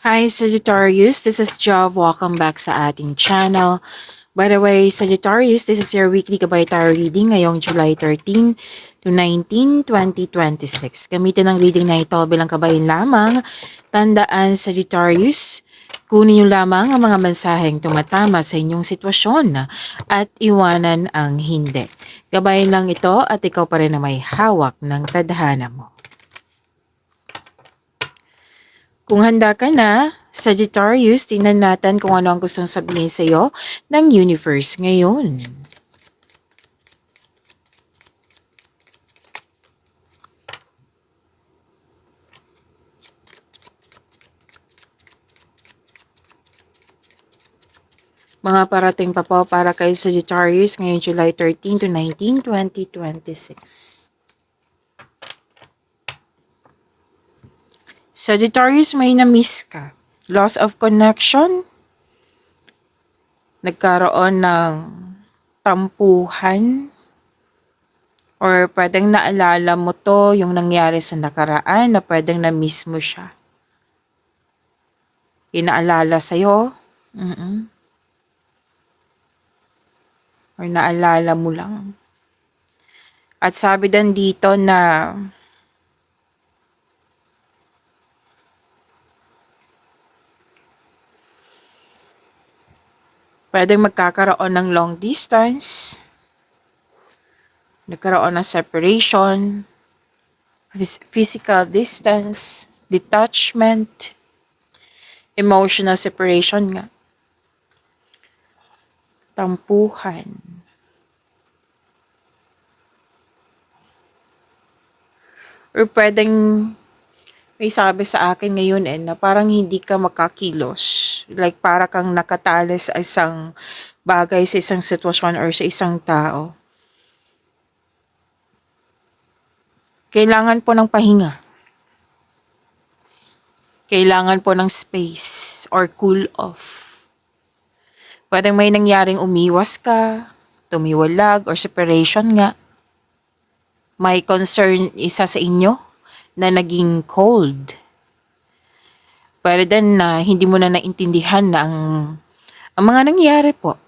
Hi Sagittarius, this is Jav. Welcome back sa ating channel. By the way, Sagittarius, this is your weekly Gabay Tarot reading ngayong July 13 to 19, 2026. Gamitin ang reading na ito bilang kabayin lamang. Tandaan, Sagittarius, kunin niyo lamang ang mga mensaheng tumatama sa inyong sitwasyon at iwanan ang hindi. Gabayin lang ito at ikaw pa rin na may hawak ng tadhana mo. Kung handa ka na, Sagittarius, tingnan natin kung ano ang gustong sabihin sa iyo ng universe ngayon. Mga parating pa po para kay Sagittarius ngayong July 13 to 19, 2026. Sagittarius, may na-miss ka. Loss of connection? Nagkaroon ng tampuhan? Or pwedeng naalala mo to yung nangyari sa nakaraan na pwedeng na-miss mo siya. Inaalala sa'yo? Or naalala mo lang. At sabi din dito na pwedeng magkakaroon ng long distance, nagkaroon ng separation, physical distance, detachment, emotional separation nga, tampuhan. Or pwedeng may sabi sa akin ngayon na parang hindi ka makakilos. Like para kang nakatali sa isang bagay, sa isang sitwasyon or sa isang tao. Kailangan po ng pahinga. Kailangan po ng space or cool off. Pwedeng may nangyaring umiwas ka, tumiwalag or separation nga. May concern isa sa inyo na naging cold. Pwede din na hindi mo na naintindihan na ang mga nangyari po.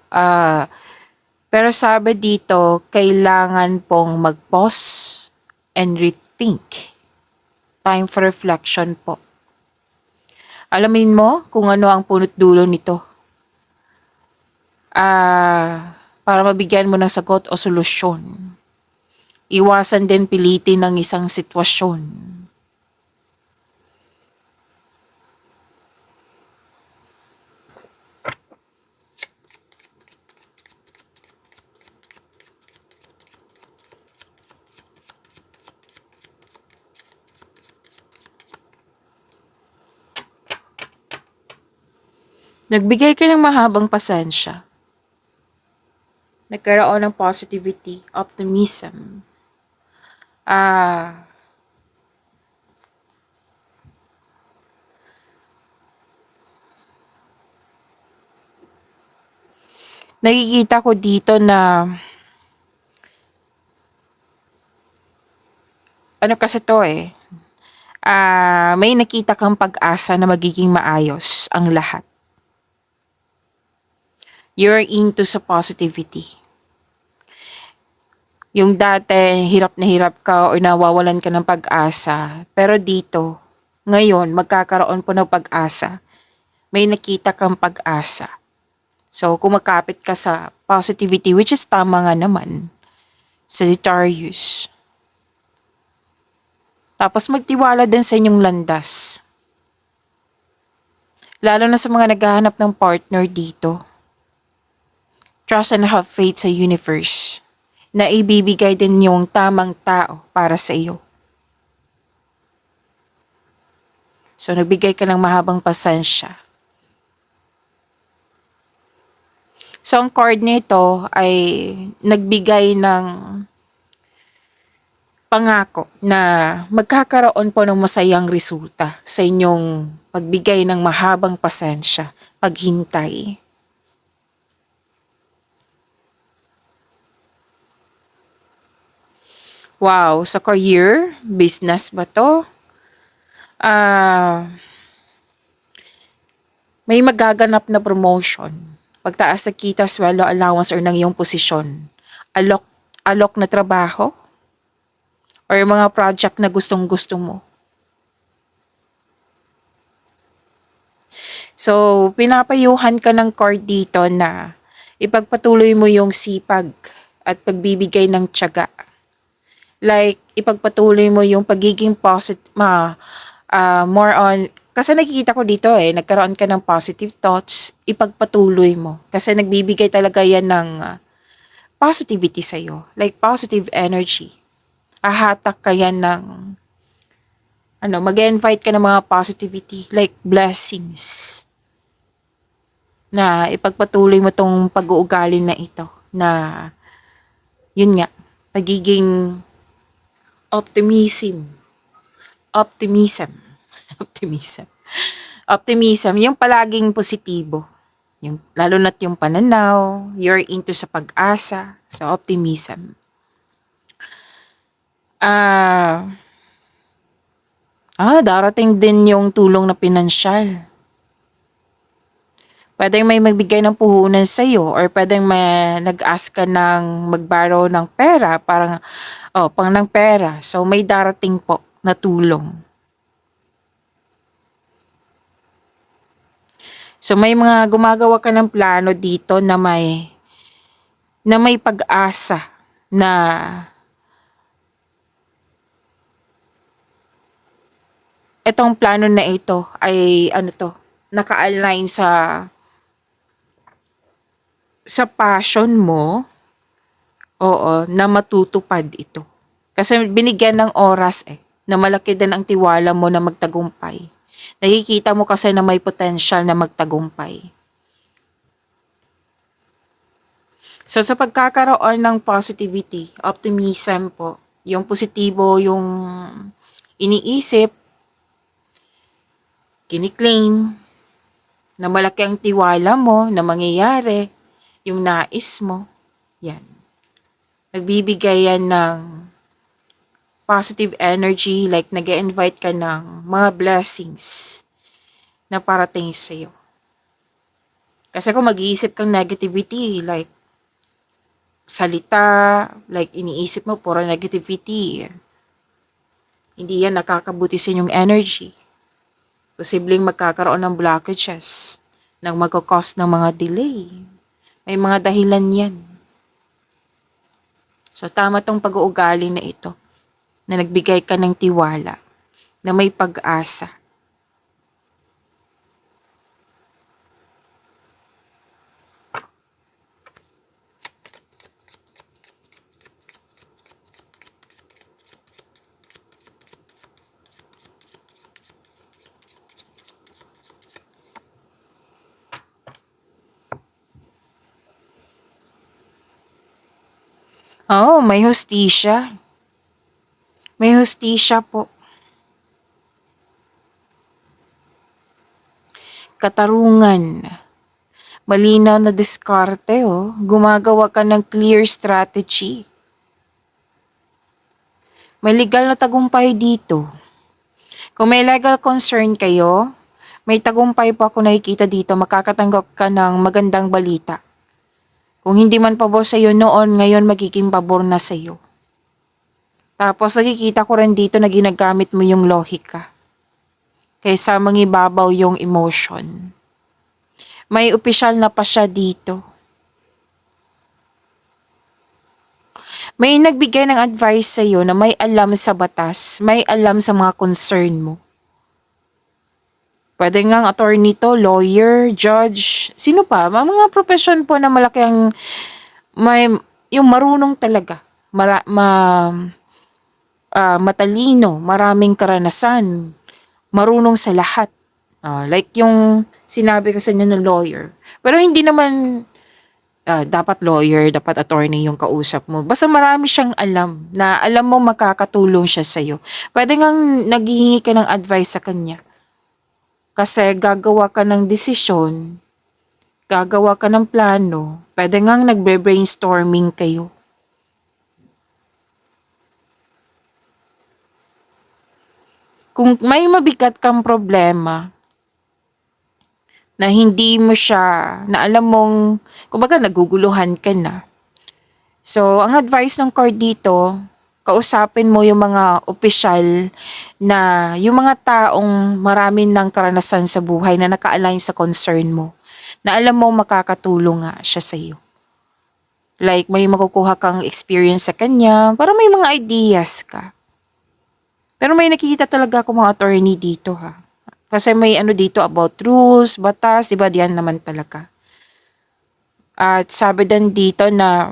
Pero sabi dito, kailangan pong mag-pause and rethink. Time for reflection po. Alamin mo kung ano ang punot dulo nito. Para mabigyan mo ng sagot o solusyon. Iwasan din pilitin ng isang sitwasyon. Nagbigay ka ng mahabang pasensya. Nagkaroon ng positivity, optimism. Nakikita ko dito na ano kasi to may nakita kang pag-asa na magiging maayos ang lahat. You're into sa positivity. Yung dati, hirap na hirap ka o nawawalan ka ng pag-asa. Pero dito, ngayon, magkakaroon po ng pag-asa. May nakita kang pag-asa. So, kumakapit ka sa positivity, which is tama nga naman. Sagittarius. Tapos magtiwala din sa inyong landas. Lalo na sa mga naghahanap ng partner dito. Trust and have faith sa universe na ibibigay din yung tamang tao para sa iyo. So, nagbigay ka ng mahabang pasensya. So, ang card nito ay nagbigay ng pangako na magkakaroon po ng masayang resulta sa inyong pagbigay ng mahabang pasensya, paghintay. Wow, sa career, business ba to? May magaganap na promotion, pagtaas sa kita, sweldo, allowance, or ng iyong posisyon, alok, alok na trabaho, or mga project na gustong gusto mo. So, pinapayuhan ka ng court dito na ipagpatuloy mo yung sipag at pagbibigay ng tiyaga. Like, ipagpatuloy mo yung pagiging more on, kasi nakikita ko dito nagkaroon ka ng positive thoughts, ipagpatuloy mo. Kasi nagbibigay talaga yan ng positivity sa'yo, like positive energy. Ahatak ka yan ng, mag-invite ka ng mga positivity, like blessings, na ipagpatuloy mo tong pag-uugali na ito, na, yun nga, pagiging optimism, optimism, optimism, optimism, yung palaging positibo. Yung, lalo na't yung pananaw, you're into sa pag-asa, sa optimism. Darating din yung tulong na pinansyal. Pwedeng may magbigay ng puhunan sa'yo or pwedeng may nag-ask ka ng mag-borrow ng pera, pang ng pera. So may darating po na tulong. So may mga gumagawa ka ng plano dito na may pag-asa na itong plano na ito ay naka-align sa passion mo, na matutupad ito. Kasi binigyan ng oras na malaki din ang tiwala mo na magtagumpay. Nakikita mo kasi na may potential na magtagumpay. So sa pagkakaroon ng positivity, optimism po, yung positibo, yung iniisip, kiniklaim, na malaki ang tiwala mo na mangyayari, yung nais mo, yan. Nagbibigay yan ng positive energy, like nag-invite ka ng mga blessings na parating sa'yo. Kasi kung mag-iisip kang negativity, like salita, like iniisip mo puro negativity, hindi yan nakakabuti sa inyong energy. Posibleng magkakaroon ng blockages, ng magkakos ng mga delay. May mga dahilan yan. So tama tong pag-uugali na ito, na nagbigay ka ng tiwala, na may pag-asa. May hustisya. May hustisya po. Katarungan. Malinaw na diskarte Gumagawa ka ng clear strategy. May legal na tagumpay dito. Kung may legal concern kayo, may tagumpay po ako nakikita dito. Makakatanggap ka ng magandang balita. Kung hindi man pabor sa iyo noon, ngayon magiging pabor na sa iyo. Tapos nakikita ko rin dito na ginagamit mo yung lohika kaysa mangibabaw yung emotion. May opisyal na pa siya dito. May nagbigay ng advice sa iyo na may alam sa batas, may alam sa mga concern mo. Pwede ngang attorney to, lawyer, judge, sino pa? Mga profession po na malaki ang yung marunong talaga. Matalino, maraming karanasan, marunong sa lahat. Like yung sinabi ko sa inyo ng lawyer. Pero hindi naman dapat lawyer, dapat attorney yung kausap mo. Basta marami siyang alam, na alam mo makakatulong siya sa'yo. Pwede ngang naghihingi ka ng advice sa kanya. Kasi gagawa ka ng desisyon, gagawa ka ng plano, pwede ngang nagbe-brainstorming kayo. Kung may mabigat kang problema, na hindi mo siya, na alam mong, kumbaga naguguluhan ka na. So, ang advice ng card dito, kausapin mo yung mga opisyal na yung mga taong marami ng karanasan sa buhay na naka-align sa concern mo. Na alam mo makakatulong nga siya sa iyo. Like may makukuha kang experience sa kanya para may mga ideas ka. Pero may nakikita talaga ako mga attorney dito ha. Kasi may ano dito about rules, batas, di ba diyan naman talaga. At sabi din dito na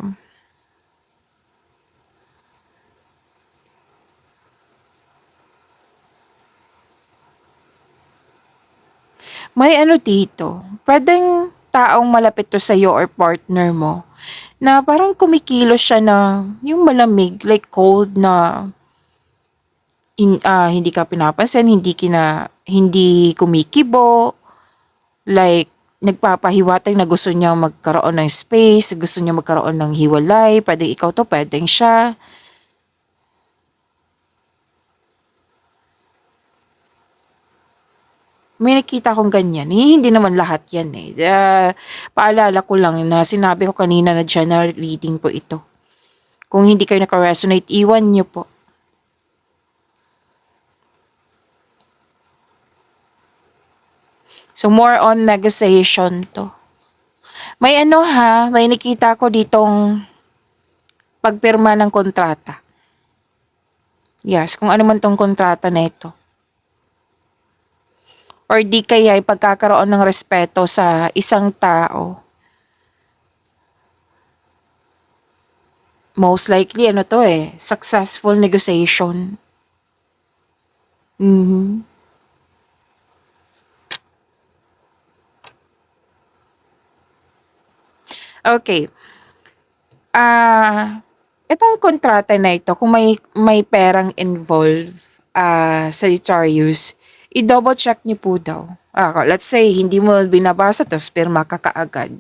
may ano dito, pwedeng taong malapit to sa'yo or partner mo na parang kumikilos siya na yung malamig, like cold na hindi ka pinapansin, hindi kumikibo, like nagpapahiwatig na gusto niya magkaroon ng space, gusto niya magkaroon ng hiwalay, pwedeng ikaw to, pwedeng siya. May nakita akong ganyan. Hindi naman lahat yan eh. Paalala ko lang na sinabi ko kanina na general reading po ito. Kung hindi kayo naka-resonate, iwan niyo po. So more on negotiation to. May ano ha, may nakita ko ditong pagpirma ng kontrata. Yes, kung ano man tong kontrata na ito. Or di kaya pagkakaroon ng respeto sa isang tao. Most likely, ano to eh, successful negotiation. Mhm. Okay. Itong kontrata na ito, kung may perang involved sa Sagittarius, i-double check niyo po daw. Let's say, hindi mo binabasa, tapos pirma ka kaagad.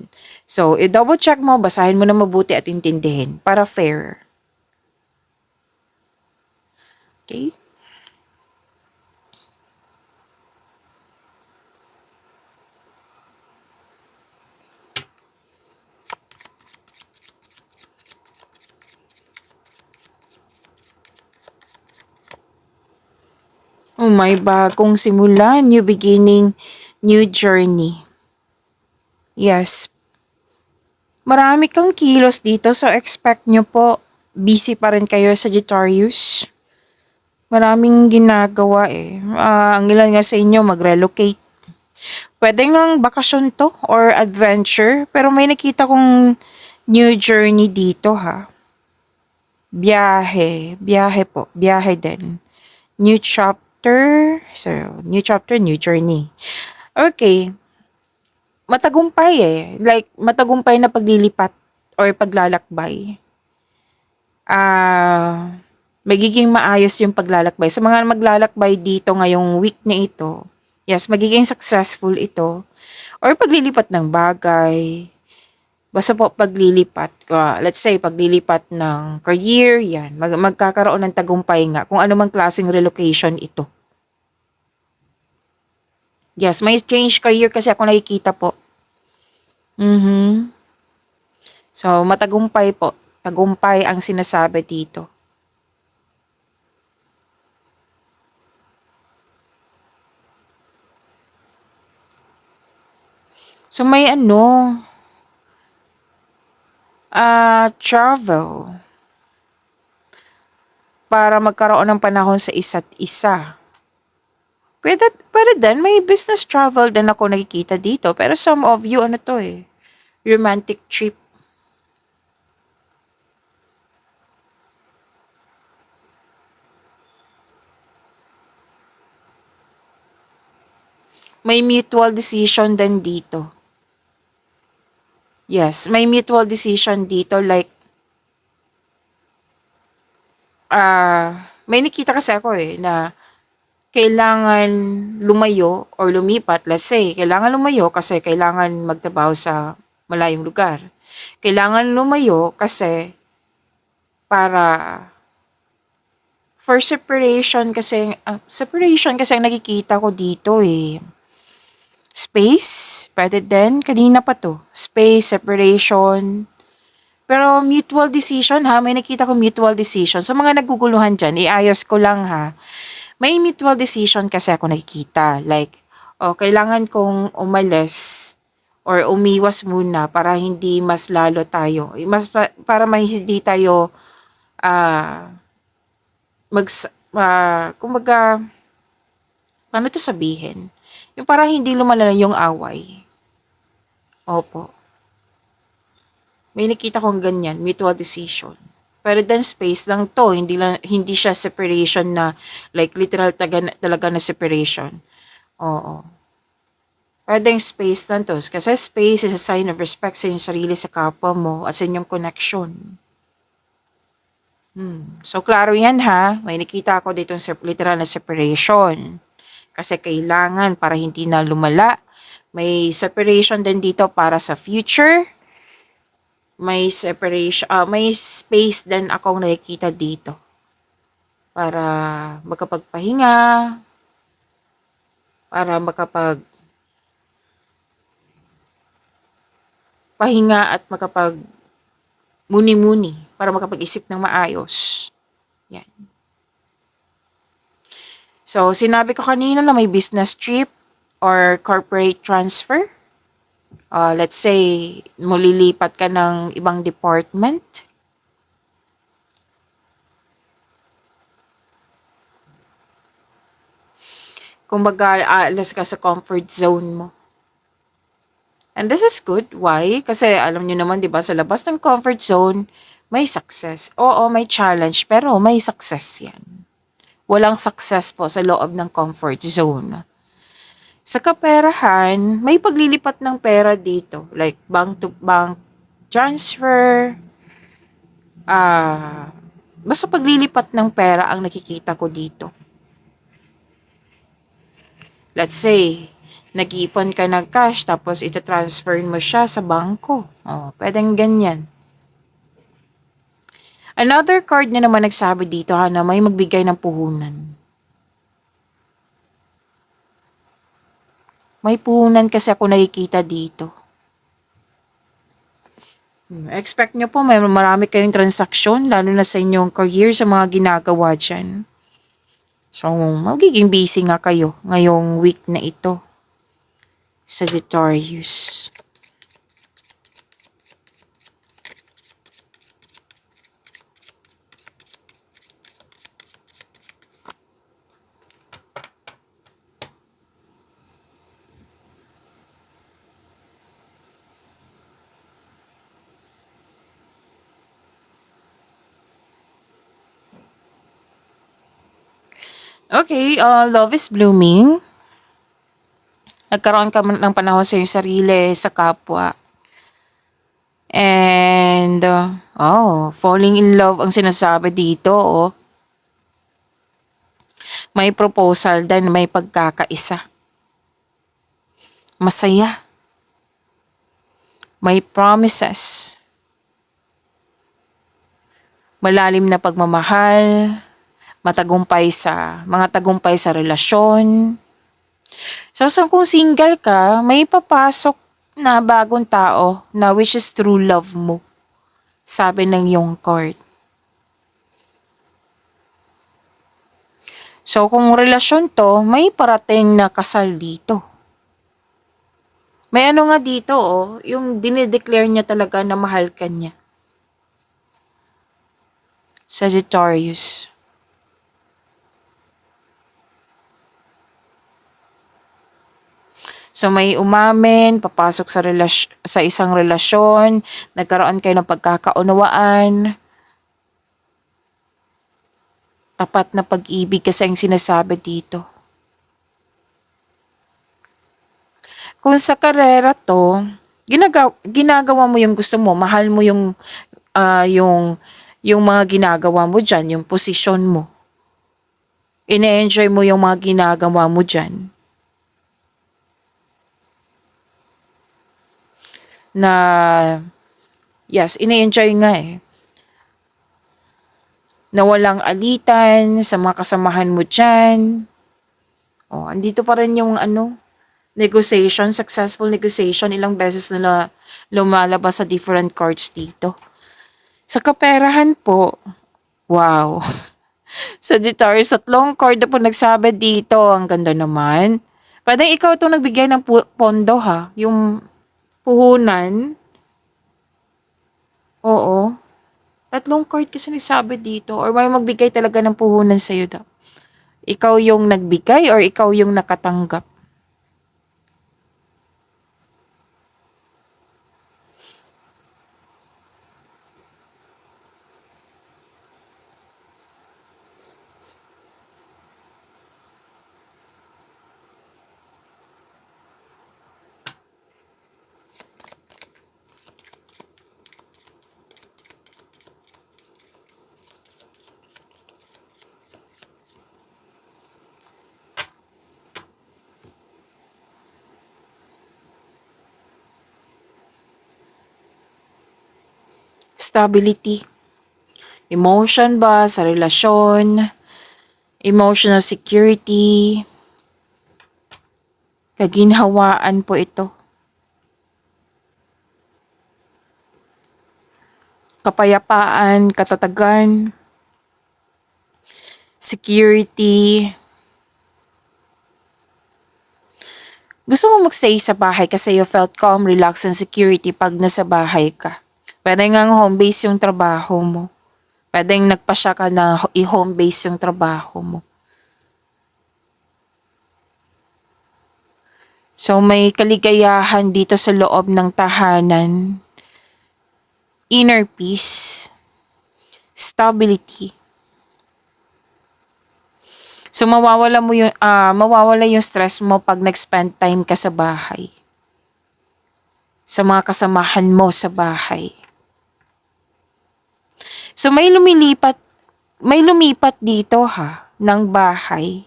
So, i-double check mo, basahin mo na mabuti at intindihin para fair. Okay? Oh, may bagong simula, new beginning, new journey. Yes. Marami kang kilos dito, so expect nyo po, busy pa rin kayo sa Sagittarius. Maraming ginagawa eh. Ang ilan nga sa inyo mag-relocate. Pwede ngang bakasyon to or adventure, pero may nakita kong new journey dito ha. Biyahe po, biyahe din. New chapter, so new chapter, new journey. Okay, matagumpay eh. Like, matagumpay na paglilipat or paglalakbay. Magiging maayos yung paglalakbay. Sa mga maglalakbay dito ngayong week na ito, yes, magiging successful ito. Or paglilipat ng bagay. Basta po paglilipat, let's say paglilipat ng career, yan, magkakaroon ng tagumpay nga kung ano mang klaseng relocation ito. Yes, may change career kasi ako nakikita po. So, matagumpay po. Tagumpay ang sinasabi dito. So, may ano, travel para magkaroon ng panahon sa isa't isa. Pwede din, may business travel din ako nakikita dito. Pero some of you, ano to eh, romantic trip. May mutual decision din dito. Yes, may mutual decision dito like may nakita kasi ako eh na kailangan lumayo or lumipat. Let's say, kailangan lumayo kasi kailangan magtrabaho sa malayong lugar. Kailangan lumayo kasi para for separation kasi ang nakikita ko dito eh. Space, pwede din. Kanina pa to. Space, separation. Pero mutual decision ha, may nakita ko mutual decision. Sa mga naguguluhan dyan, iayos ko lang ha. May mutual decision kasi ako nakikita. Like, kailangan kong umalis or umiwas muna para hindi mas lalo tayo. Para hindi tayo ah mag kumbaga, paano to sabihin? Yung parang hindi lumala yung away. Opo. May nakita kong ganyan, mutual decision. Pero then space lang to, hindi siya separation na like literal talaga na separation. Oo. Pwedeng space lang to. Kasi space is a sign of respect sa iyong sarili, sa kapwa mo, at sa inyong connection. So, klaro yan ha. May nakita ako dito literal na separation. Kasi kailangan para hindi na lumala. May separation din dito para sa future. May separation, may space din akong nakikita dito. Para makapagpahinga, para pahinga at muni-muni para makapag-isip ng maayos. Yan. So, sinabi ko kanina na may business trip or corporate transfer. Let's say, mulilipat ka ng ibang department. Kumbaga, aalas ka sa comfort zone mo. And this is good. Why? Kasi alam nyo naman, di ba, sa labas ng comfort zone, may success. Oo, may challenge, pero may success yan. Walang success po sa loob ng comfort zone. Sa kaperahan, may paglilipat ng pera dito. Like bank to bank transfer. Basta paglilipat ng pera ang nakikita ko dito. Let's say, nag-iipon ka ng cash tapos ita-transfer mo siya sa bangko. Pwedeng ganyan. Another card na naman nagsabi dito na may magbigay ng puhunan. May puhunan kasi ako nakikita dito. Expect nyo po may marami kayong transaksyon lalo na sa inyong career, sa mga ginagawa dyan. So, magiging busy nga kayo ngayong week na ito. Sagittarius. Okay, love is blooming. Nagkaroon ka ng panahon sa iyong sarili, sa kapwa. And, falling in love ang sinasabi dito, May proposal din, may pagkakaisa. Masaya. May promises. Malalim na pagmamahal. Mga tagumpay sa relasyon. So, kung single ka, may papasok na bagong tao na which is true love mo. Sabi ng iyong card. So, kung relasyon to, may parating na kasal dito. May ano nga dito, yung dinideclare niya talaga na mahal ka niya. Sagittarius. So may umamin, papasok sa isang relasyon, nagkaroon kayo ng pagkakaunawaan. Tapat na pag-ibig kasi ang sinasabi dito. Kung sa karera to, ginagawa mo yung gusto mo, mahal mo yung mga ginagawa mo dyan, yung posisyon mo. Ine-enjoy mo yung mga ginagawa mo dyan. Na, yes, ine-enjoy nga na walang alitan sa mga kasamahan mo dyan. Andito pa rin yung Negotiation, successful negotiation, ilang beses na lumalabas sa different cards dito. Sa kaperahan po, wow. Sagittarius, 3 card na po nagsabi dito. Ang ganda naman. Pwedeng ikaw itong nagbigay ng pondo ha. Yung puhunan. Oo. 3 card kasi nagsabi dito. Or may magbigay talaga ng puhunan sa'yo daw. Ikaw yung nagbigay or ikaw yung nakatanggap. Stability. Emotion ba sa relasyon? Emotional security. Kaginhawaan po ito. Kapayapaan, katatagan, security. Gusto mo magstay sa bahay kasi you felt calm, relaxed, and security pag nasa bahay ka. Pwede ngang home base yung trabaho mo. Pwedeng nagpasya ka na i-home base yung trabaho mo. So may kaligayahan dito sa loob ng tahanan. Inner peace. Stability. So mawawala yung stress mo pag nag-spend time ka sa bahay. Sa mga kasamahan mo sa bahay. So may lumipat dito ha ng bahay.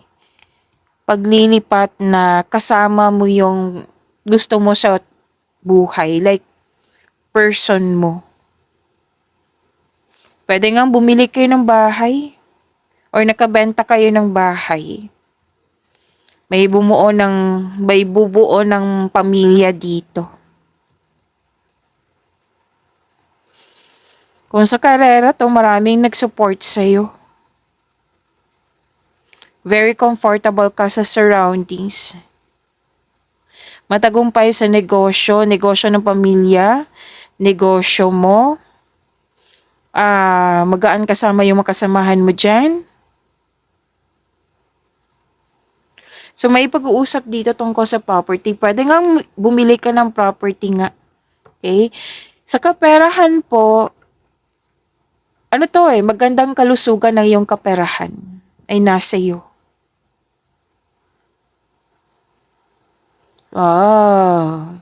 Paglilipat na kasama mo yung gusto mo sa buhay, like person mo. Pwede nga bumili kayo ng bahay or nakabenta kayo ng bahay. May bubuo ng pamilya dito. Kung sa karera to, maraming nag-support sa'yo. Very comfortable ka sa surroundings. Matagumpay sa negosyo ng pamilya, negosyo mo. Magaan kasama yung makasamahan mo dyan. So may pag-uusap dito tungkol sa property. Pwede nga bumili ka ng property nga. Okay? Sa kaperahan po, magandang kalusugan ng iyong kaperahan ay nasa iyo.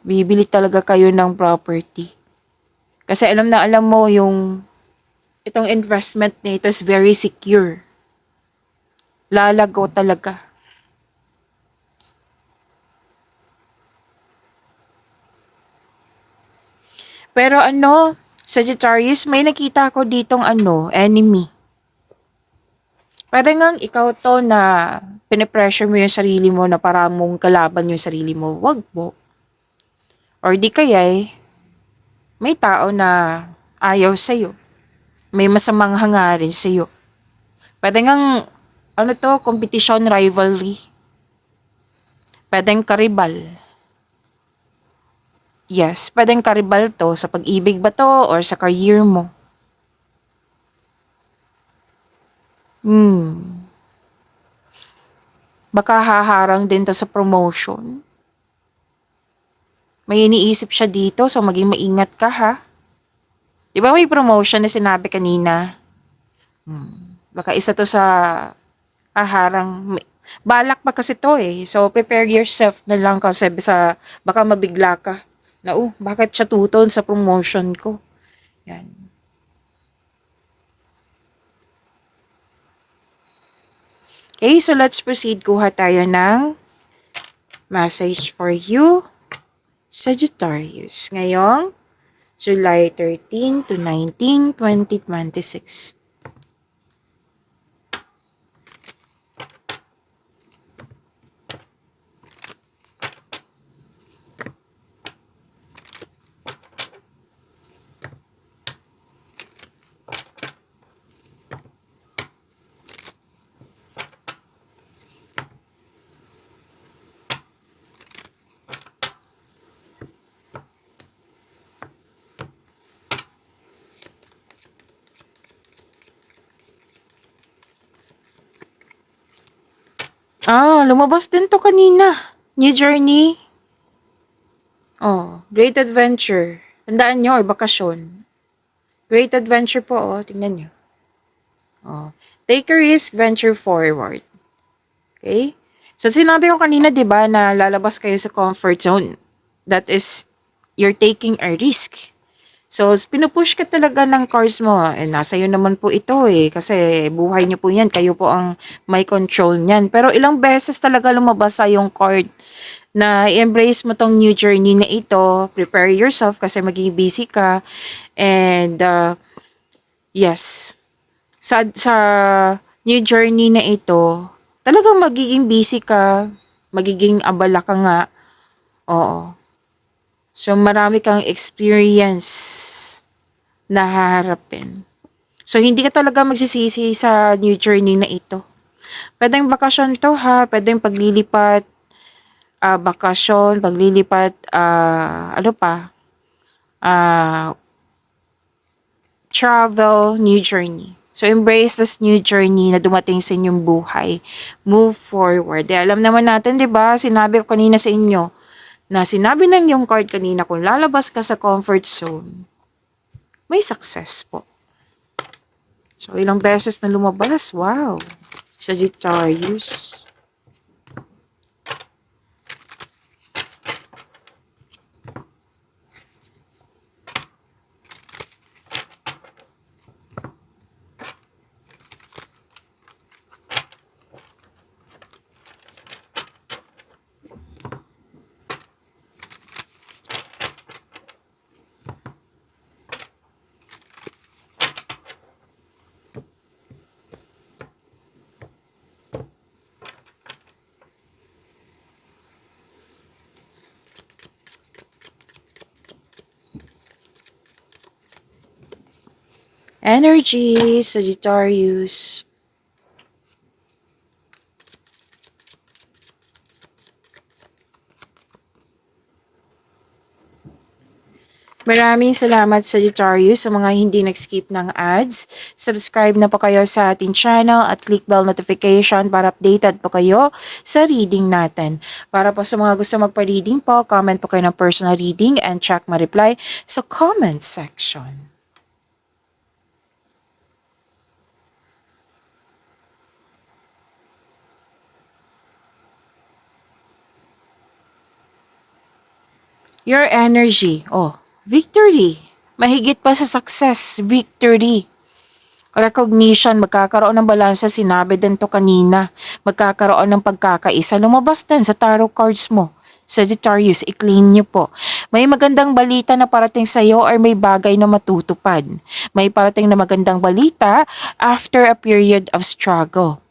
Bibili talaga kayo ng property. Kasi alam mo itong investment nito is very secure. Lalago talaga. Pero Sagittarius, may nakita ko ditong enemy. Pwede nga ikaw to na pinipressure mo yung sarili mo na para mong kalaban yung sarili mo. Wag mo. Or di kaya may tao na ayaw sa'yo. May masamang hangarin sa'yo. Pwede nga competition, rivalry. Pwedeng karibal. Yes, pwedeng karibal to. Sa pag-ibig ba to or sa career mo? Baka haharang din to sa promotion. May iniisip siya dito, so maging maingat ka ha. Di ba may promotion na sinabi kanina? Baka isa to sa haharang. Balak pa kasi to eh. So prepare yourself na lang kasi baka mabigla ka. Na bakit siya tuton sa promotion ko? Yan. Okay, so let's proceed. Kuha tayo ng message for you, Sagittarius. Ngayong July 13 to 19, 2026. Lumabas din to kanina. New Journey. Great Adventure. Tandaan nyo, or bakasyon. Great Adventure po, tingnan nyo. Take a risk, venture forward. Okay? So, sinabi ko kanina, di ba, na lalabas kayo sa comfort zone. That is, you're taking a risk. So, pinupush ka talaga ng cards mo. Nasa iyo naman po ito kasi buhay niyo po yan. Kayo po ang may control niyan. Pero ilang beses talaga lumabas sa yung card na i-embrace mo tong new journey na ito. Prepare yourself kasi magiging busy ka. And, yes, sa new journey na ito, talagang magiging busy ka, magiging abala ka nga. Oo. So, marami kang experience na haharapin. So, hindi ka talaga magsisisi sa new journey na ito. Pwedeng bakasyon to ha, pwedeng paglilipat, bakasyon, paglilipat, ano pa, ah, travel, new journey. So, embrace this new journey na dumating sa inyong buhay. Move forward. Alam naman natin, di ba? Sinabi ko kanina sa inyo, na sinabi ng yung card kanina, kung lalabas ka sa comfort zone, may success po. So, ilang beses na lumabas. Wow. Sagittarius. Energy, Sagittarius. Maraming salamat Sagittarius sa mga hindi nag-skip ng ads. Subscribe na po kayo sa ating channel at click bell notification para updated po kayo sa reading natin. Para po sa mga gusto magpa-reading po, comment po kayo ng personal reading and check my reply sa comment section. Your energy. Victory. Mahigit pa sa success. Victory. Recognition. Magkakaroon ng balansa. Sinabi din to kanina. Magkakaroon ng pagkakaisa. Lumabas din sa tarot cards mo. Sagittarius, i-claim nyo po. May magandang balita na parating sa iyo or may bagay na matutupad. May parating na magandang balita after a period of struggle.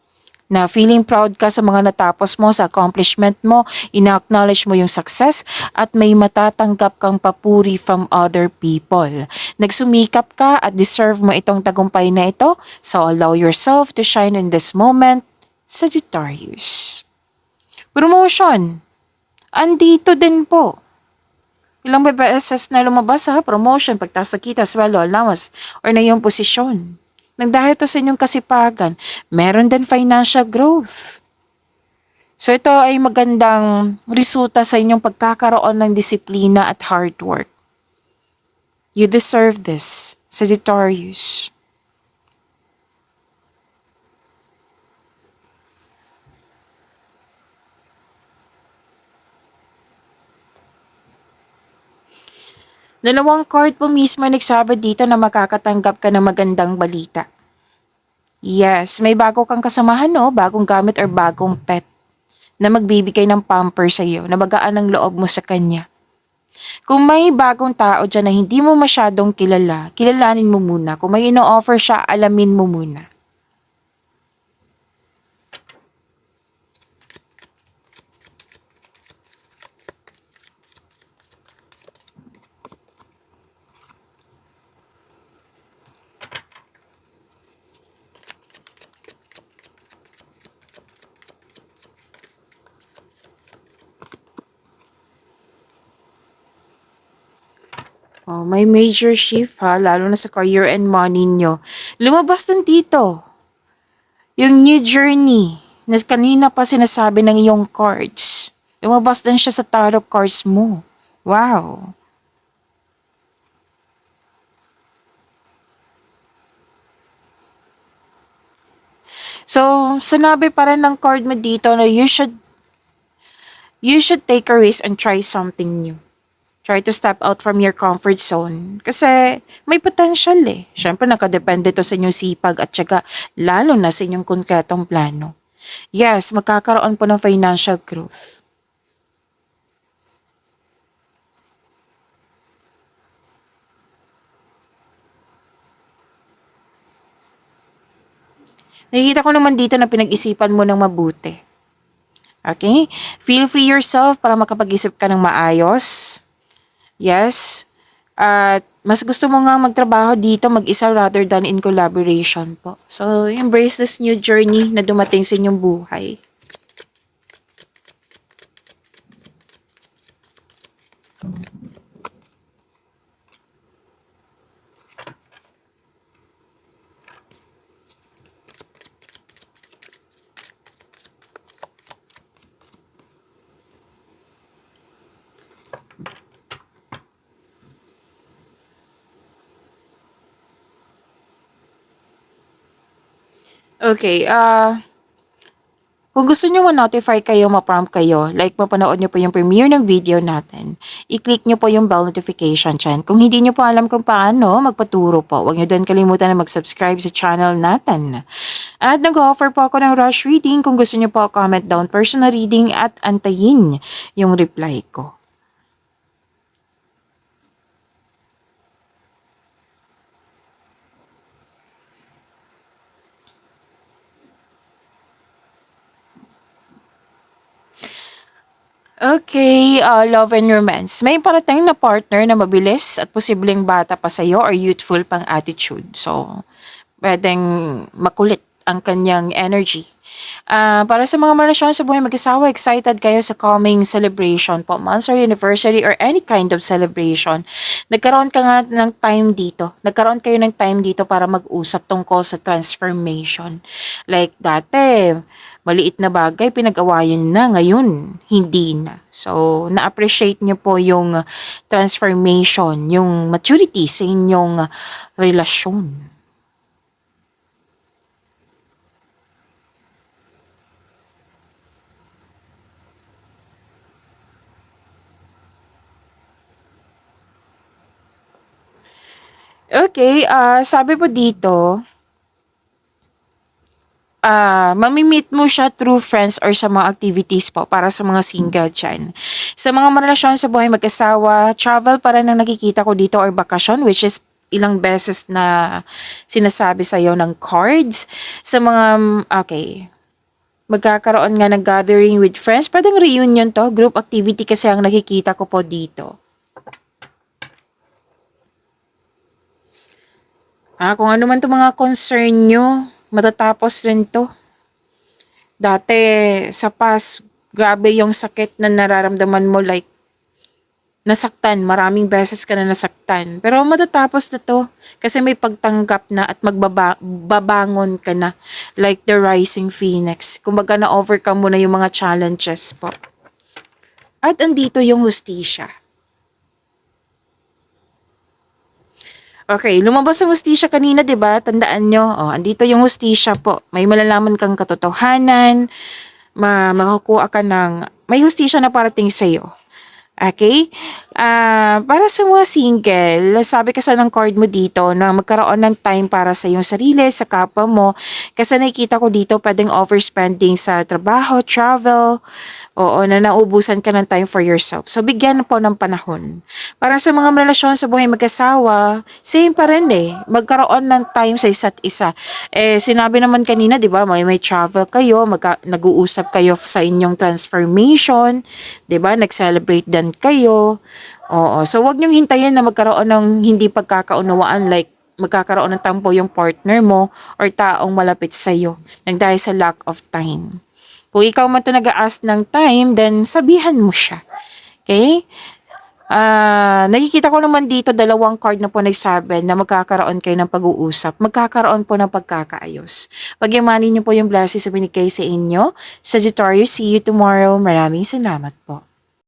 Na feeling proud ka sa mga natapos mo, sa accomplishment mo, ina-acknowledge mo yung success at may matatanggap kang papuri from other people. Nagsumikap ka at deserve mo itong tagumpay na ito, so allow yourself to shine in this moment, Sagittarius. Promotion. Andito din po. Ilang beses na lumabas sa promotion, pagtaas na kita, sweldo, allowance, or na yung posisyon. Nang dahil to sa inyong kasipagan, meron din financial growth. So ito ay magandang resulta sa inyong pagkakaroon ng disiplina at hard work. You deserve this, Sagittarius. Dalawang card po mismo nagsabi dito na makakatanggap ka ng magandang balita. Yes, may bago kang kasamahan bagong gamit or bagong pet na magbibigay ng pamper sa iyo, na magaan ang loob mo sa kanya. Kung may bagong tao dyan na hindi mo masyadong kilala, kilalanin mo muna. Kung may ino-offer siya, alamin mo muna. May major shift lalo na sa career and money nyo. Lumabas din dito yung new journey. Na kanina pa sinasabi ng iyong cards. Lumabas din siya sa tarot cards mo. Wow. So, sinabi pa rin ng card mo dito na you should take a risk and try something new. Try to step out from your comfort zone. Kasi may potential eh. Siyempre, nakadepende to sa inyong sipag at syaga, lalo na sa inyong konkretong plano. Yes, magkakaroon po ng financial growth. Nakikita ko naman dito na pinag-isipan mo ng mabuti. Okay? Feel free yourself para makapag-isip ka ng maayos. Yes. At mas gusto mo nga magtrabaho dito mag-isa rather than in collaboration po. So, embrace this new journey na dumating sa inyong buhay. Okay, kung gusto nyo ma-notify kayo, ma-prompt kayo, like mapanood nyo po yung premiere ng video natin, i-click nyo po yung bell notification dyan. Kung hindi nyo po alam kung paano, magpaturo po. Huwag nyo din kalimutan na mag-subscribe sa channel natin. At nag-offer po ako ng rush reading. Kung gusto nyo po, comment down personal reading at antayin yung reply ko. Okay, love and romance. May parating na partner na mabilis at posibleng bata pa sa'yo or youthful pang attitude. So, pwedeng makulit ang kanyang energy. Para sa mga relasyon sa buhay mag-asawa, excited kayo sa coming celebration po, monthsary, anniversary, or any kind of celebration. Nagkaroon ka nga ng time dito. Nagkaroon kayo ng time dito para mag-usap tungkol sa transformation. Like dati, maliit na bagay, pinag-awayan na, ngayon, hindi na. So, na-appreciate nyo po yung transformation, yung maturity sa inyong relasyon. Okay, sabi po dito, mamimit mo siya through friends or sa mga activities po para sa mga single dyan. Sa mga relasyon sa buhay mag-asawa, travel para nang nakikita ko dito or bakasyon, which is ilang beses na sinasabi sa'yo ng cards. Sa mga, okay, magkakaroon nga ng gathering with friends, pwedeng reunion to, group activity kasi ang nakikita ko po dito. Kung ano man to mga concern nyo, matatapos rin to. Dati, sa past, grabe yung sakit na nararamdaman mo, like, nasaktan, maraming beses ka na nasaktan. Pero matatapos na to, kasi may pagtanggap na at magbabangon ka na, like the rising phoenix. Kumbaga na-overcome mo na yung mga challenges po. At andito yung hustisya. Okay, lumabas ang hustisya kanina, 'di ba? Tandaan nyo, andito yung hustisya po. May malalaman kang katotohanan, makukuha ka ng, may hustisya na parating sa'yo. Okay? Para sa mga single, sabi kasi ng card mo dito na magkaroon ng time para sa iyong sarili, sa kapwa mo. Kasi nakikita ko dito pwedeng overspending sa trabaho, travel, oo, na naubusan ka ng time for yourself. So, bigyan po ng panahon. Para sa mga relasyon sa buhay mag-asawa, same pa rin eh. Magkaroon ng time sa isa't isa. Sinabi naman kanina, di ba, may travel kayo, nag-uusap kayo sa inyong transformation, di ba, nag-celebrate din kayo. Oo, so wag niyong hintayin na magkaroon ng hindi pagkakaunawaan, like magkakaroon ng tampo yung partner mo or taong malapit sa'yo nang dahil sa lack of time. Kung ikaw man ito nag-a-ask ng time, then sabihan mo siya. Okay? Nakikita ko naman dito dalawang card na po nagsabi na magkakaroon kayo ng pag-uusap. Magkakaroon po ng pagkakaayos. Pagyamanin niyo po yung blessings na binigay sa inyo. Sagittarius, see you tomorrow. Maraming salamat po.